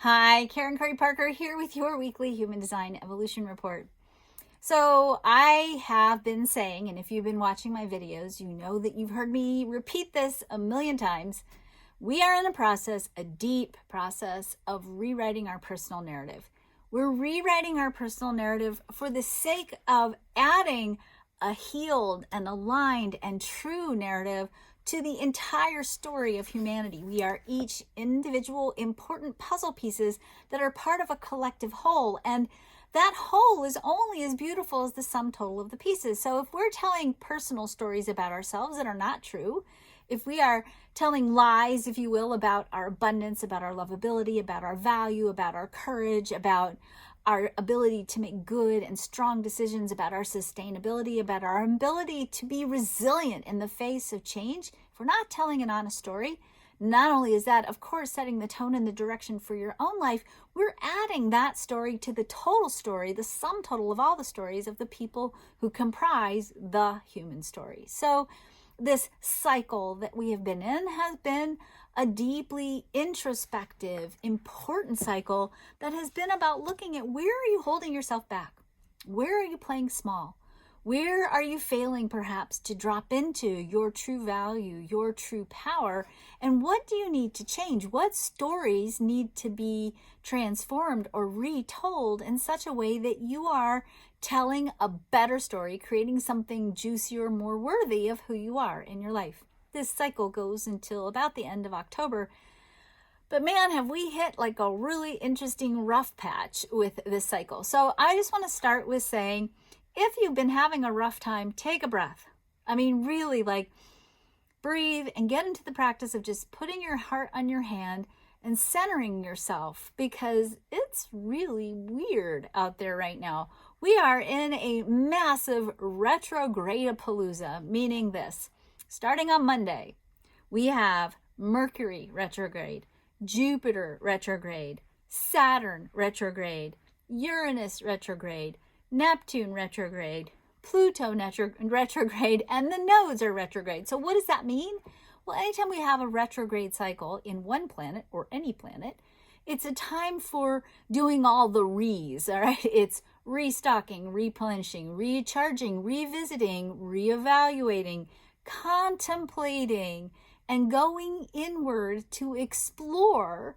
Hi, Karen Curry Parker here with your weekly Human Design Evolution Report. So I have been saying, and if you've been watching my videos, you know that you've heard me repeat this a million times. We are in a deep process of rewriting our personal narrative. We're rewriting our personal narrative for the sake of adding a healed and aligned and true narrative to the entire story of humanity. We are each individual important puzzle pieces that are part of a collective whole, and that whole is only as beautiful as the sum total of the pieces. So if we're telling personal stories about ourselves that are not true, if we are telling lies, if you will, about our abundance, about our lovability, about our value, about our courage, about our ability to make good and strong decisions, about our sustainability, about our ability to be resilient in the face of change, if we're not telling an honest story, not only is that, of course, setting the tone and the direction for your own life, we're adding that story to the total story, the sum total of all the stories of the people who comprise the human story. So this cycle that we have been in has been a deeply introspective, important cycle that has been about looking at where are you holding yourself back? Where are you playing small? Where are you failing perhaps to drop into your true value, your true power? And what do you need to change? What stories need to be transformed or retold in such a way that you are telling a better story, creating something juicier, more worthy of who you are in your life? This cycle goes until about the end of October. But man, have we hit like a really interesting rough patch with this cycle. So I just want to start with saying, if you've been having a rough time, take a breath. I mean, really, breathe and get into the practice of just putting your heart on your hand and centering yourself, because it's really weird out there right now. We are in a massive retrograde-a-palooza, meaning this. Starting on Monday, we have Mercury retrograde, Jupiter retrograde, Saturn retrograde, Uranus retrograde, Neptune retrograde, Pluto retrograde, and the nodes are retrograde. So what does that mean? Well, anytime we have a retrograde cycle in one planet or any planet, it's a time for doing all the re's, all right? It's restocking, replenishing, recharging, revisiting, reevaluating, contemplating, and going inward to explore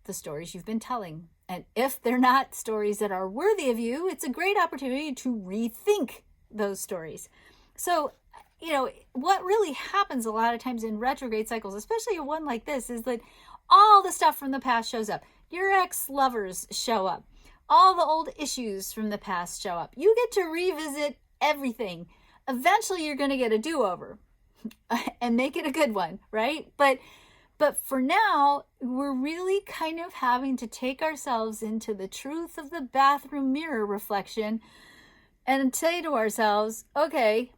the stories you've been telling. And if they're not stories that are worthy of you, it's a great opportunity to rethink those stories. So, what really happens a lot of times in retrograde cycles, especially one like this, is that all the stuff from the past shows up. Your ex-lovers show up. All the old issues from the past show up. You get to revisit everything. Eventually, you're going to get a do-over and make it a good one, right? But for now, we're really kind of having to take ourselves into the truth of the bathroom mirror reflection and say to ourselves, okay,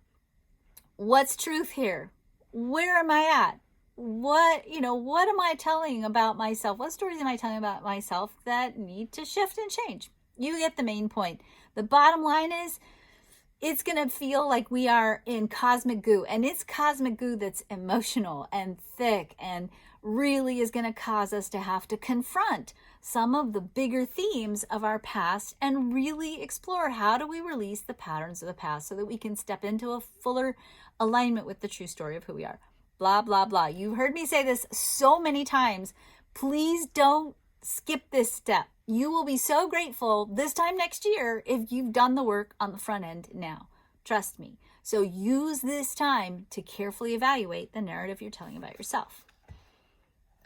what's truth here? Where am I at? What am I telling about myself? What stories am I telling about myself that need to shift and change? You get the main point. The bottom line is, it's going to feel like we are in cosmic goo, and it's cosmic goo that's emotional and thick and really is going to cause us to have to confront some of the bigger themes of our past and really explore, how do we release the patterns of the past so that we can step into a fuller alignment with the true story of who we are. Blah, blah, blah. You've heard me say this so many times. Please don't skip this step. You will be so grateful this time next year if you've done the work on the front end now. Trust me. So use this time to carefully evaluate the narrative you're telling about yourself.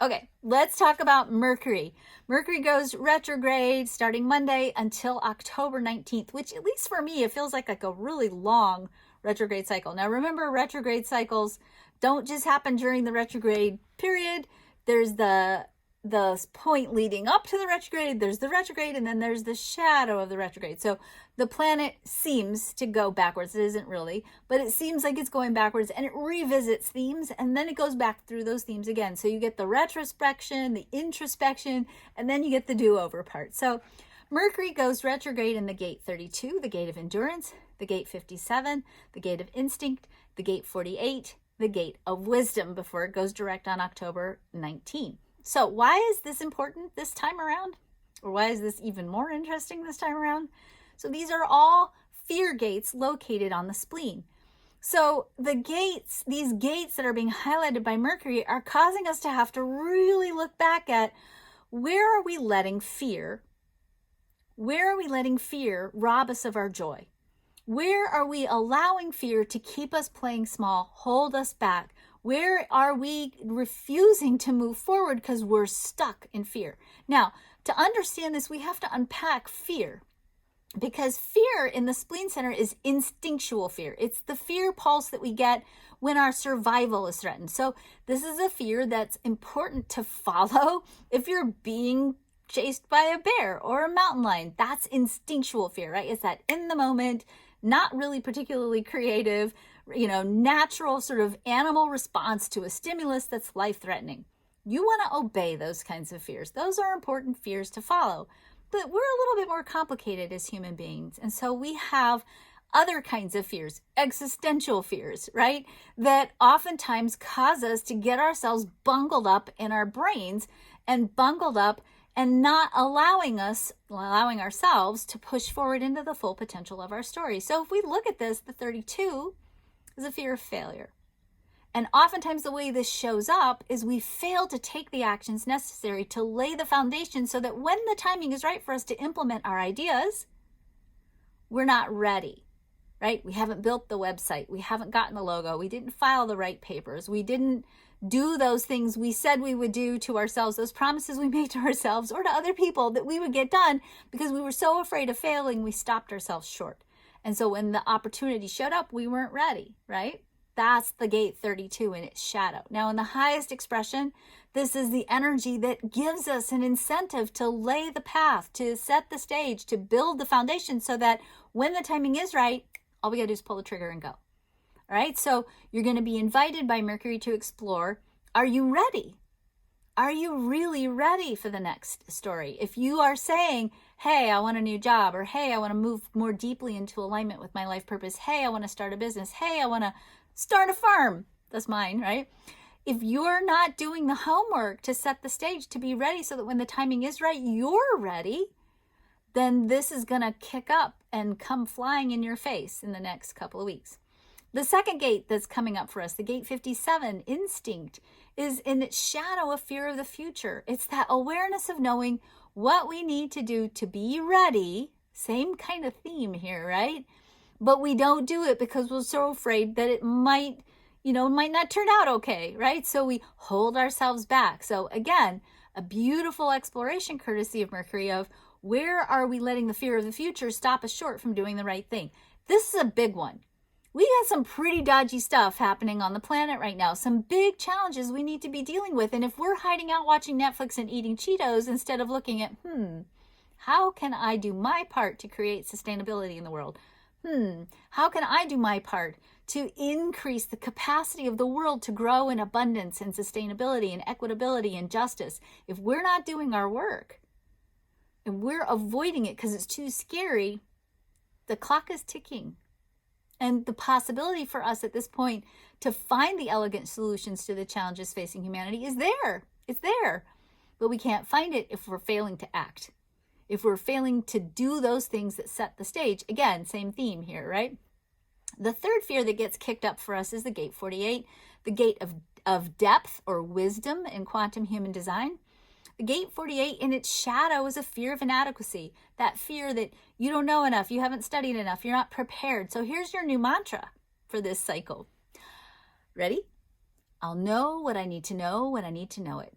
Okay, let's talk about Mercury. Mercury goes retrograde starting Monday until October 19th, which, at least for me, it feels like a really long retrograde cycle. Now, remember, retrograde cycles don't just happen during the retrograde period. There's the point leading up to the retrograde, there's the retrograde, and then there's the shadow of the retrograde. So the planet seems to go backwards. It isn't really, but it seems like it's going backwards, and it revisits themes, and then it goes back through those themes again. So you get the retrospection, the introspection, and then you get the do-over part. So Mercury goes retrograde in the gate 32, the gate of endurance, the gate 57, the gate of instinct, the gate 48, the gate of wisdom, before it goes direct on October 19. So why is this important this time around? Or why is this even more interesting this time around? So these are all fear gates located on the spleen. So the gates, these gates that are being highlighted by Mercury, are causing us to have to really look back at where are we letting fear rob us of our joy? Where are we allowing fear to keep us playing small, hold us back? Where are we refusing to move forward because we're stuck in fear? Now, to understand this, we have to unpack fear, because fear in the spleen center is instinctual fear. It's the fear pulse that we get when our survival is threatened. So this is a fear that's important to follow if you're being chased by a bear or a mountain lion. That's instinctual fear, right? It's that in the moment, not really particularly creative, natural sort of animal response to a stimulus that's life-threatening. You want to obey those kinds of fears. Those are important fears to follow. But we're a little bit more complicated as human beings. And so we have other kinds of fears, existential fears, right? That oftentimes cause us to get ourselves bungled up in our brains and bungled up and not allowing ourselves to push forward into the full potential of our story. So if we look at this, the 32 is a fear of failure. And oftentimes the way this shows up is we fail to take the actions necessary to lay the foundation so that when the timing is right for us to implement our ideas, we're not ready, right? We haven't built the website. We haven't gotten the logo. We didn't file the right papers. We didn't do those things we said we would do to ourselves, those promises we made to ourselves or to other people that we would get done, because we were so afraid of failing, we stopped ourselves short. And so when the opportunity showed up, we weren't ready, right? That's the gate 32 in its shadow. Now, in the highest expression, this is the energy that gives us an incentive to lay the path, to set the stage, to build the foundation so that when the timing is right, all we got to do is pull the trigger and go. All right, so you're going to be invited by Mercury to explore. Are you ready? Are you really ready for the next story? If you are saying, hey, I want a new job, or hey, I want to move more deeply into alignment with my life purpose. Hey, I want to start a business. Hey, I want to start a farm. That's mine, right? If you're not doing the homework to set the stage to be ready so that when the timing is right, you're ready, then this is going to kick up and come flying in your face in the next couple of weeks. The second gate that's coming up for us, the gate 57, instinct, is in its shadow a fear of the future. It's that awareness of knowing what we need to do to be ready. Same kind of theme here, right? But we don't do it because we're so afraid that it might not turn out okay, right? So we hold ourselves back. So again, a beautiful exploration courtesy of Mercury of where are we letting the fear of the future stop us short from doing the right thing? This is a big one. We got some pretty dodgy stuff happening on the planet right now. Some big challenges we need to be dealing with. And if we're hiding out watching Netflix and eating Cheetos instead of looking at, how can I do my part to create sustainability in the world? How can I do my part to increase the capacity of the world to grow in abundance and sustainability and equitability and justice? If we're not doing our work and we're avoiding it because it's too scary, the clock is ticking. And the possibility for us at this point to find the elegant solutions to the challenges facing humanity is there. It's there. But we can't find it if we're failing to act. If we're failing to do those things that set the stage. Again, same theme here, right? The third fear that gets kicked up for us is the gate 48, the gate of depth or wisdom in quantum human design. The gate 48 in its shadow is a fear of inadequacy, that fear that you don't know enough, you haven't studied enough, you're not prepared. So here's your new mantra for this cycle. Ready? I'll know what I need to know when I need to know it.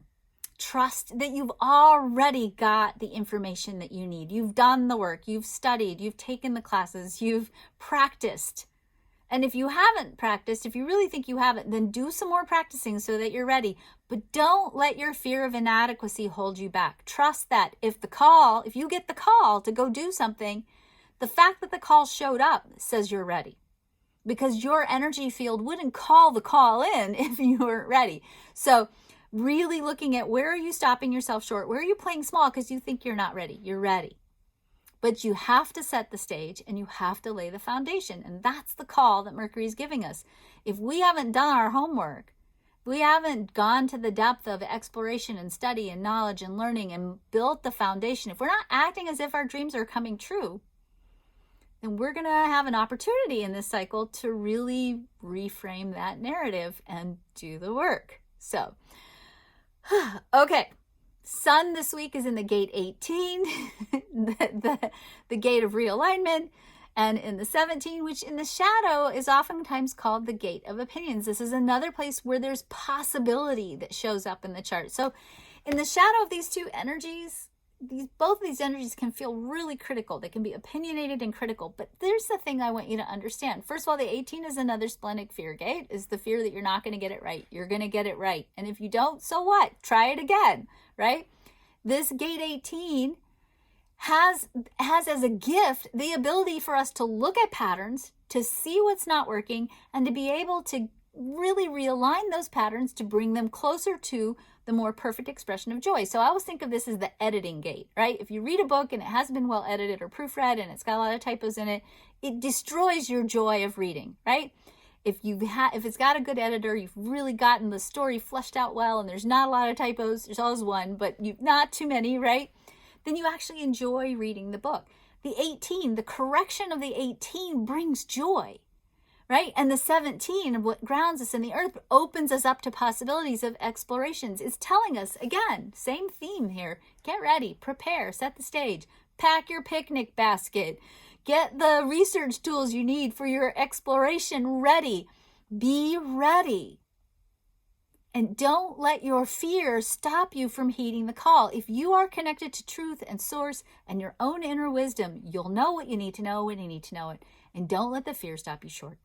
Trust that you've already got the information that you need. You've done the work, you've studied, you've taken the classes, you've practiced. And if you haven't practiced, if you really think you haven't, then do some more practicing so that you're ready. But don't let your fear of inadequacy hold you back. Trust that if you get the call to go do something, the fact that the call showed up says you're ready. Because your energy field wouldn't call the call in if you weren't ready. So really looking at where are you stopping yourself short? Where are you playing small because you think you're not ready? You're ready. But you have to set the stage and you have to lay the foundation. And that's the call that Mercury is giving us. If we haven't done our homework, we haven't gone to the depth of exploration and study and knowledge and learning and built the foundation, if we're not acting as if our dreams are coming true, then we're going to have an opportunity in this cycle to really reframe that narrative and do the work. So, okay. Sun this week is in the gate 18, the gate of realignment, and in the 17, which in the shadow is oftentimes called the gate of opinions. This is another place where there's possibility that shows up in the chart. So in the shadow of these two energies, both of these energies can feel really critical. They can be opinionated and critical. But there's the thing I want you to understand. First of all, the 18 is another splenic fear gate. Is the fear that you're not going to get it right. You're going to get it right. And if you don't, so what? Try it again, right? This gate 18 has as a gift the ability for us to look at patterns, to see what's not working, and to be able to really realign those patterns to bring them closer to the more perfect expression of joy. So I always think of this as the editing gate, right? If you read a book and it hasn't been well edited or proofread and it's got a lot of typos in it, it destroys your joy of reading, right? If it's got a good editor, you've really gotten the story fleshed out well, and there's not a lot of typos, there's always one, but not too many, right? Then you actually enjoy reading the book. The 18, the correction of the 18 brings joy, right? And the 17, what grounds us in the earth, opens us up to possibilities of explorations. It's telling us, again, same theme here. Get ready, prepare, set the stage, pack your picnic basket, get the research tools you need for your exploration ready. Be ready. And don't let your fear stop you from heeding the call. If you are connected to truth and source and your own inner wisdom, you'll know what you need to know when you need to know it. And don't let the fear stop you short.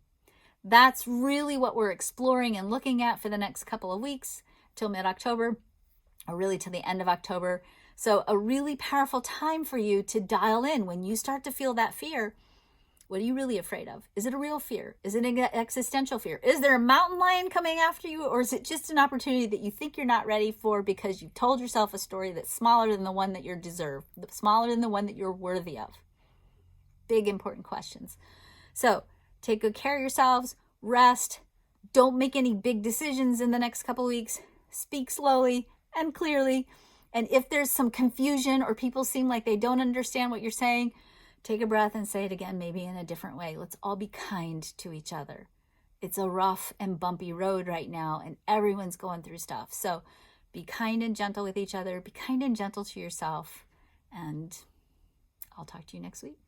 That's really what we're exploring and looking at for the next couple of weeks till mid-October, or really to the end of October. So a really powerful time for you to dial in when you start to feel that fear. What are you really afraid of? Is it a real fear? Is it an existential fear? Is there a mountain lion coming after you? Or is it just an opportunity that you think you're not ready for because you've told yourself a story that's smaller than the one that you deserve, smaller than the one that you're worthy of? Big, important questions. So take good care of yourselves, rest, don't make any big decisions in the next couple of weeks, speak slowly and clearly. And if there's some confusion or people seem like they don't understand what you're saying, take a breath and say it again, maybe in a different way. Let's all be kind to each other. It's a rough and bumpy road right now, and everyone's going through stuff. So be kind and gentle with each other. Be kind and gentle to yourself. And I'll talk to you next week.